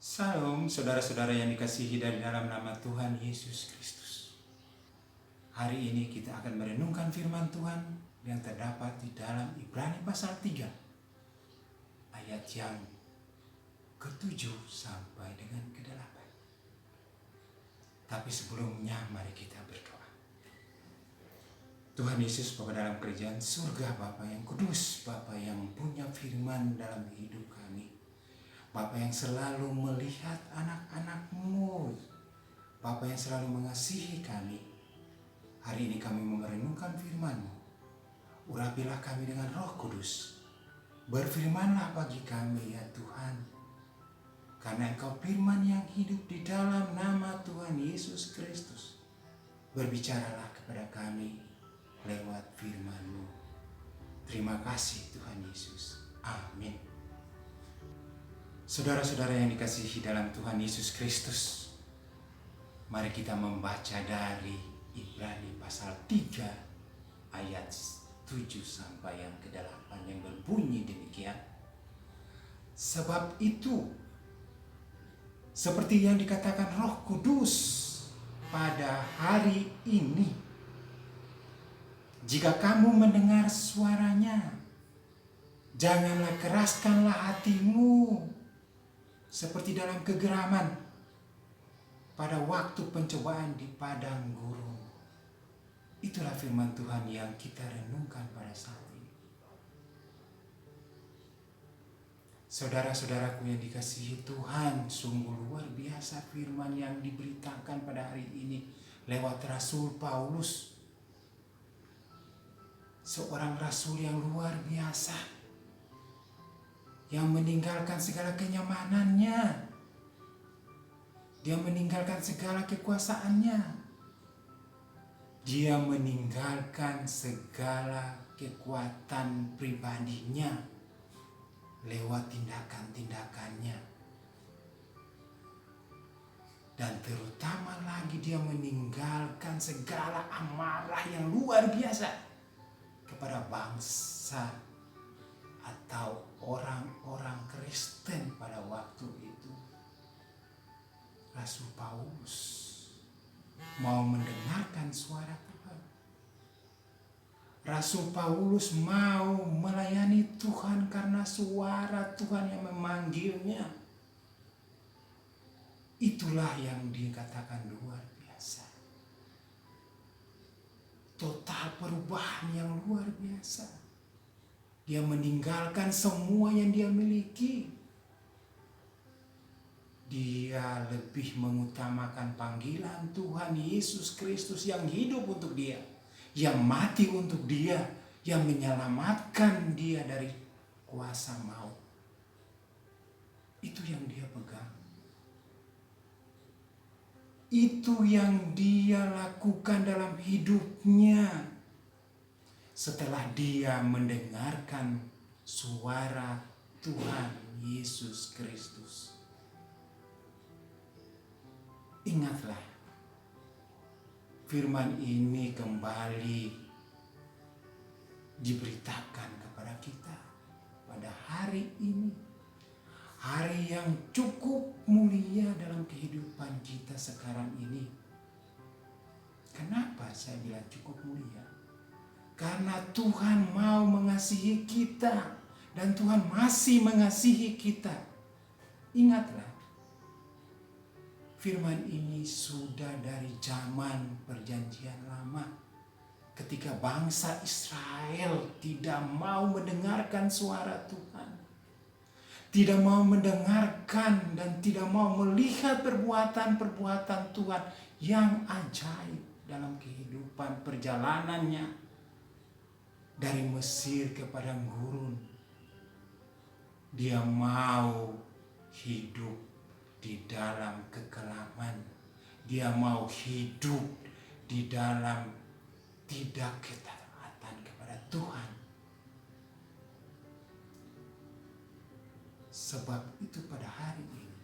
Salam saudara-saudara yang dikasihi dari dalam nama Tuhan Yesus Kristus. Hari ini kita akan merenungkan firman Tuhan yang terdapat di dalam Ibrani pasal 3 ayat yang ke-7 sampai dengan ke-8. Tapi sebelumnya mari kita berdoa. Tuhan Yesus, Bapa dalam kerajaan surga, Bapa yang kudus, Bapa yang punya firman dalam hidup kami, Bapa yang selalu melihat anak-anak-Mu, Bapa yang selalu mengasihi kami. Hari ini kami merenungkan firman-Mu. Urapilah kami dengan Roh Kudus. Berfirmanlah bagi kami ya Tuhan. Karena Engkau firman yang hidup di dalam nama Tuhan Yesus Kristus. Berbicaralah kepada kami lewat firman-Mu. Terima kasih Tuhan Yesus. Amin. Saudara-saudara yang dikasihi dalam Tuhan Yesus Kristus, mari kita membaca dari Ibrani pasal 3 ayat 7 sampai yang ke-8 yang berbunyi demikian. Sebab itu, seperti yang dikatakan Roh Kudus pada hari ini, jika kamu mendengar suaranya, janganlah keraskanlah hatimu seperti dalam kegeraman pada waktu pencobaan di padang gurun. Itulah firman Tuhan yang kita renungkan pada saat ini. Saudara-saudaraku yang dikasihi Tuhan, sungguh luar biasa firman yang diberitakan pada hari ini lewat Rasul Paulus. Seorang rasul yang luar biasa, yang meninggalkan segala kenyamanannya. Dia meninggalkan segala kekuasaannya. Dia meninggalkan segala kekuatan pribadinya lewat tindakan-tindakannya. Dan terutama lagi dia meninggalkan segala amarah yang luar biasa kepada bangsa atau orang-orang Kristen pada waktu itu. Rasul Paulus mau mendengarkan suara Tuhan. Rasul Paulus mau melayani Tuhan karena suara Tuhan yang memanggilnya. Itulah yang dikatakan luar biasa. Total perubahan yang luar biasa. Dia meninggalkan semua yang dia miliki. Dia lebih mengutamakan panggilan Tuhan Yesus Kristus yang hidup untuk dia, yang mati untuk dia, yang menyelamatkan dia dari kuasa maut. Itu yang dia pegang. Itu yang dia lakukan dalam hidupnya. Setelah dia mendengarkan suara Tuhan Yesus Kristus. Ingatlah, firman ini kembali diberitakan kepada kita pada hari ini. Hari yang cukup mulia dalam kehidupan kita sekarang ini. Kenapa saya bilang cukup mulia? Karena Tuhan mau mengasihi kita dan Tuhan masih mengasihi kita. Ingatlah, firman ini sudah dari zaman perjanjian lama, ketika bangsa Israel tidak mau mendengarkan suara Tuhan, tidak mau mendengarkan dan tidak mau melihat perbuatan-perbuatan Tuhan yang ajaib dalam kehidupan perjalanannya dari Mesir ke padang gurun. Dia mau hidup di dalam kekelaman. Dia mau hidup di dalam tidak ketaatan kepada Tuhan. Sebab itu pada hari ini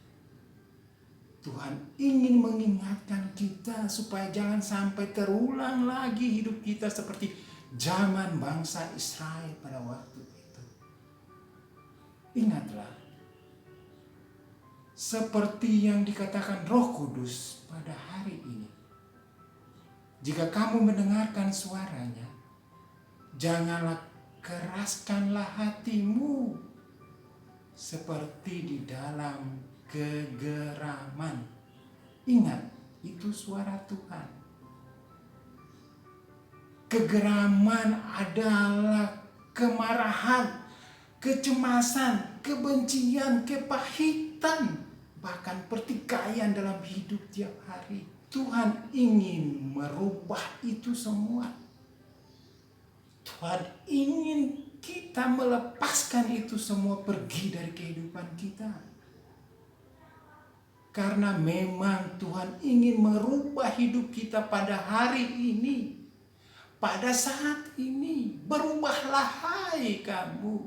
Tuhan ingin mengingatkan kita supaya jangan sampai terulang lagi hidup kita seperti zaman bangsa Israel pada waktu itu. Ingatlah, seperti yang dikatakan Roh Kudus pada hari ini. Jika kamu mendengarkan suaranya, janganlah keraskanlah hatimu seperti di dalam kegeraman. Ingat, itu suara Tuhan. Kegeraman adalah kemarahan, kecemasan, kebencian, kepahitan, bahkan pertikaian dalam hidup tiap hari. Tuhan ingin merubah itu semua. Tuhan ingin kita melepaskan itu semua pergi dari kehidupan kita. Karena memang Tuhan ingin merubah hidup kita pada hari ini. Pada saat ini, berubahlah hai kamu.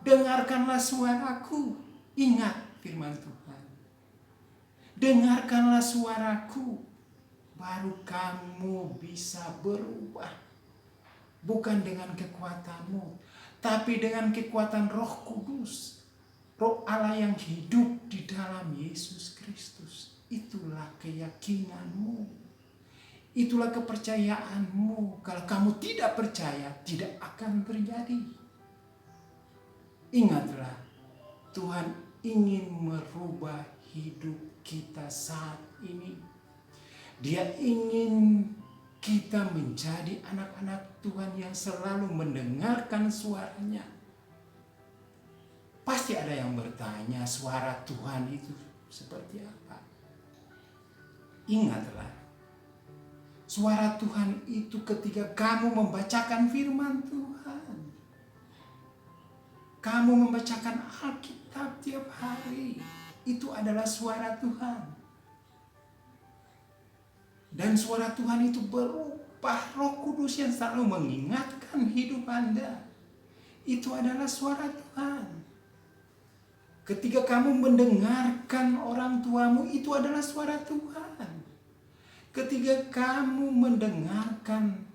Dengarkanlah suaraku. Ingat firman Tuhan. Dengarkanlah suaraku, baru kamu bisa berubah. Bukan dengan kekuatanmu, tapi dengan kekuatan Roh Kudus. Roh Allah yang hidup di dalam Yesus Kristus. Itulah keyakinanmu. Itulah kepercayaanmu. Kalau kamu tidak percaya, tidak akan terjadi. Ingatlah, Tuhan ingin merubah hidup kita saat ini. Dia ingin kita menjadi anak-anak Tuhan yang selalu mendengarkan suaranya. Pasti ada yang bertanya, suara Tuhan itu seperti apa? Ingatlah, suara Tuhan itu ketika kamu membacakan firman Tuhan. Kamu membacakan Alkitab tiap hari. Itu adalah suara Tuhan. Dan suara Tuhan itu berubah. Roh Kudus yang selalu mengingatkan hidup Anda. Itu adalah suara Tuhan. Ketika kamu mendengarkan orang tuamu, itu adalah suara Tuhan. Ketika kamu mendengarkan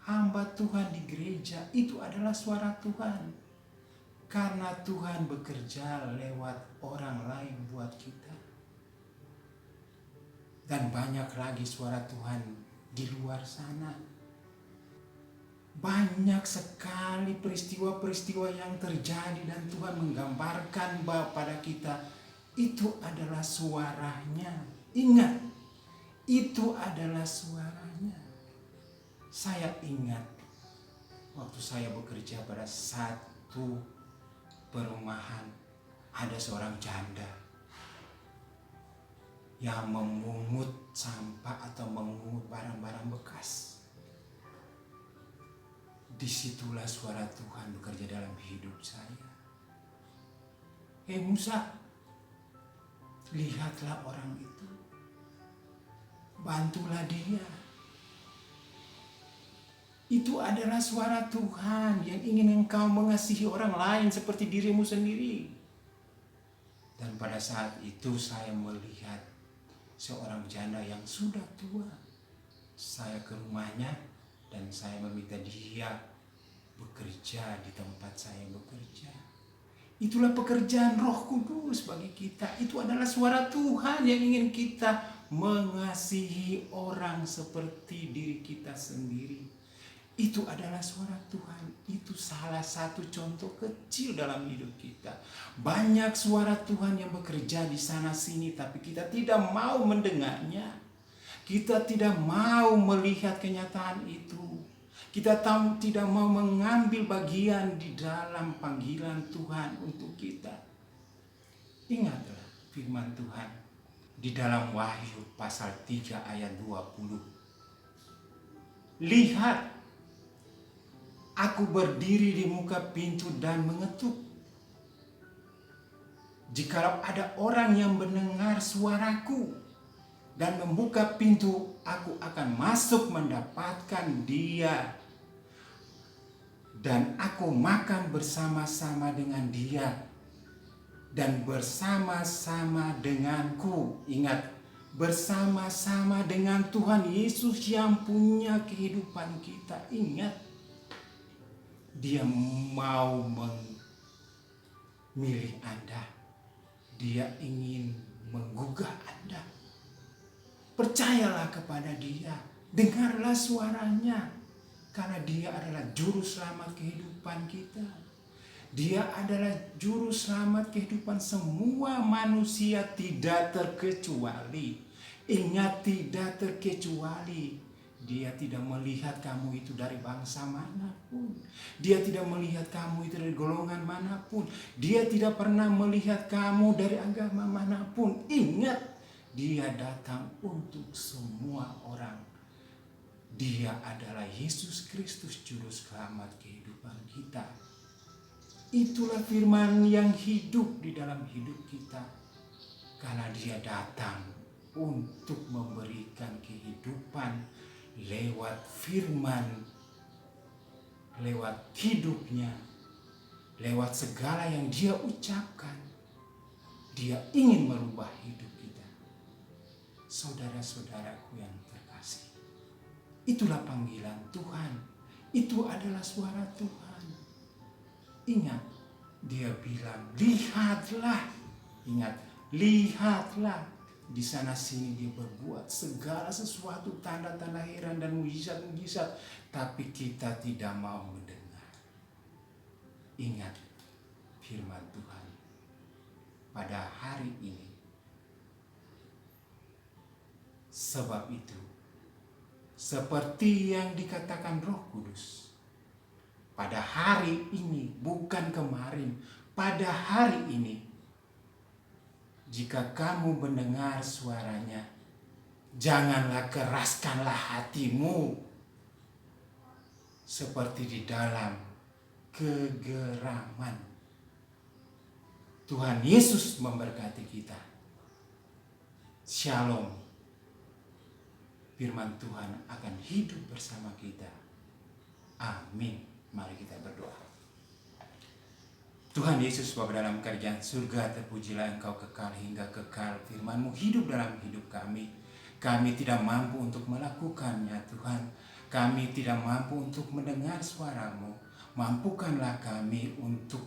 hamba Tuhan di gereja, itu adalah suara Tuhan. Karena Tuhan bekerja lewat orang lain buat kita. Dan banyak lagi suara Tuhan di luar sana. Banyak sekali peristiwa-peristiwa yang terjadi dan Tuhan menggambarkan pada kita. Itu adalah suaranya. Ingat, itu adalah suaranya. Saya ingat waktu saya bekerja pada satu perumahan, ada seorang janda yang memungut sampah atau memungut barang-barang bekas. Disitulah suara Tuhan bekerja dalam hidup saya. Musa, lihatlah orang itu. Bantulah dia. Itu adalah suara Tuhan yang ingin engkau mengasihi orang lain seperti dirimu sendiri. Dan pada saat itu saya melihat seorang janda yang sudah tua. Saya ke rumahnya dan saya meminta dia bekerja di tempat saya bekerja. Itulah pekerjaan Roh Kudus bagi kita. Itu adalah suara Tuhan yang ingin kita mengasihi orang seperti diri kita sendiri. Itu adalah suara Tuhan. Itu salah satu contoh kecil dalam hidup kita. Banyak suara Tuhan yang bekerja di sana sini, tapi kita tidak mau mendengarnya. Kita tidak mau melihat kenyataan itu. Kita tidak mau mengambil bagian di dalam panggilan Tuhan untuk kita. Ingatlah firman Tuhan di dalam Wahyu pasal 3 ayat 20. Lihat, aku berdiri di muka pintu dan mengetuk. Jikalau ada orang yang mendengar suaraku dan membuka pintu, aku akan masuk mendapatkan dia. Dan aku makan bersama-sama dengan dia dan bersama-sama denganku. Ingat, bersama-sama dengan Tuhan Yesus yang punya kehidupan kita. Ingat, Dia mau memilih Anda. Dia ingin menggugah Anda. Percayalah kepada Dia, dengarlah suaranya, karena Dia adalah juru selamat kehidupan kita. Dia adalah juru selamat kehidupan semua manusia, tidak terkecuali. Ingat, tidak terkecuali. Dia tidak melihat kamu itu dari bangsa manapun. Dia tidak melihat kamu itu dari golongan manapun. Dia tidak pernah melihat kamu dari agama manapun. Ingat, Dia datang untuk semua orang. Dia adalah Yesus Kristus, juru selamat kehidupan kita. Itulah firman yang hidup di dalam hidup kita. Karena Dia datang untuk memberikan kehidupan lewat firman, lewat hidupnya, lewat segala yang Dia ucapkan. Dia ingin merubah hidup kita. Saudara-saudaraku yang terkasih, itulah panggilan Tuhan. Itu adalah suara Tuhan. Ingat, Dia bilang, lihatlah. Ingat, lihatlah. Di sana sini Dia berbuat segala sesuatu, tanda-tanda heran dan mujizat-mujizat, tapi kita tidak mau mendengar. Ingat firman Tuhan pada hari ini. Sebab itu, seperti yang dikatakan Roh Kudus, pada hari ini, bukan kemarin, pada hari ini, jika kamu mendengar suaranya, janganlah keraskanlah hatimu seperti di dalam kegeraman. Tuhan Yesus memberkati kita. Shalom. Firman Tuhan akan hidup bersama kita. Amin. Mari kita berdoa. Tuhan Yesus, Bapa dalam kerajaan surga, terpujilah Engkau kekal hingga kekal. Firman-Mu hidup dalam hidup kami. Kami tidak mampu untuk melakukannya, Tuhan. Kami tidak mampu untuk mendengar suara-Mu. Mampukanlah kami untuk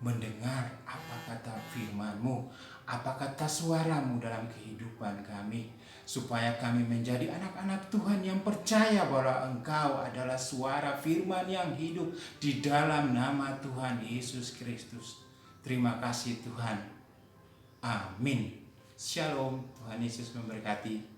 mendengar apa kata firman-Mu, apa kata suara-Mu dalam kehidupan kami, supaya kami menjadi anak-anak Tuhan yang percaya bahwa Engkau adalah suara firman yang hidup di dalam nama Tuhan Yesus Kristus. Terima kasih Tuhan. Amin. Shalom. Tuhan Yesus memberkati.